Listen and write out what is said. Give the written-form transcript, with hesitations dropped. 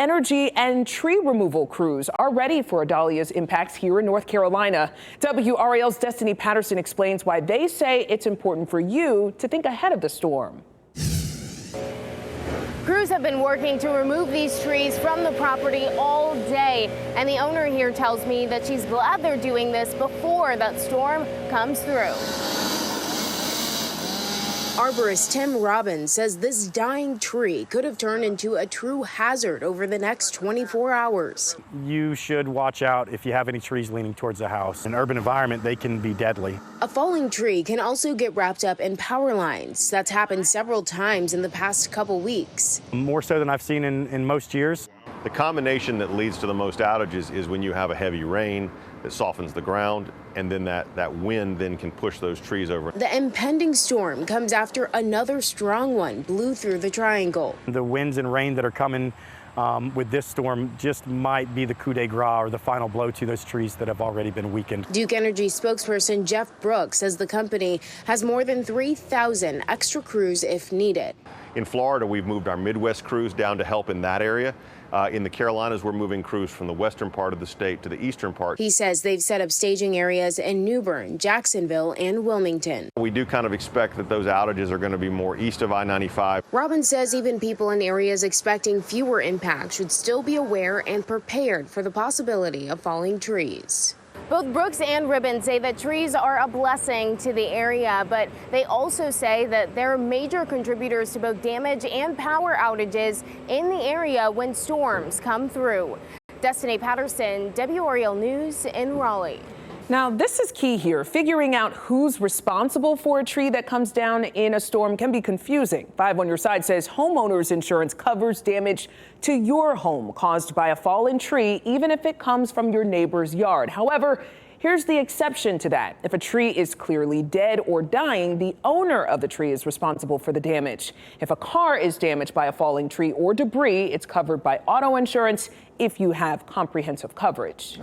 energy and tree removal crews are ready for Idalia's impacts here in North Carolina. WRAL's Destiny Patterson explains why they say it's important for you to think ahead of the storm. Crews have been working to remove these trees from the property all day, and the owner here tells me that she's glad they're doing this before that storm comes through. Arborist Tim Robbins says this dying tree could have turned into a true hazard over the next 24 hours. You should watch out if you have any trees leaning towards the house. In an urban environment, they can be deadly. A falling tree can also get wrapped up in power lines. That's happened several times in the past couple weeks. More so than I've seen in most years. The combination that leads to the most outages is when you have a heavy rain that softens the ground, and then that wind then can push those trees over. The impending storm comes after another strong one blew through the triangle. The winds and rain that are coming with this storm just might be the coup de grace or the final blow to those trees that have already been weakened. Duke Energy spokesperson Jeff Brooks says the company has more than 3,000 extra crews if needed. In Florida, we've moved our Midwest crews down to help in that area. In the Carolinas, we're moving crews from the western part of the state to the eastern part. He says they've set up staging areas in New Bern, Jacksonville, and Wilmington. We do kind of expect that those outages are going to be more east of I-95. Robbins says even people in areas expecting fewer impacts should still be aware and prepared for the possibility of falling trees. Both Brooks and Ribbon say that trees are a blessing to the area, but they also say that they're major contributors to both damage and power outages in the area when storms come through. Destiny Patterson, WRAL News in Raleigh. Now, this is key here. Figuring out who's responsible for a tree that comes down in a storm can be confusing. 5 on Your Side says homeowners insurance covers damage to your home caused by a fallen tree, even if it comes from your neighbor's yard. However, here's the exception to that. If a tree is clearly dead or dying, the owner of the tree is responsible for the damage. If a car is damaged by a falling tree or debris, it's covered by auto insurance if you have comprehensive coverage.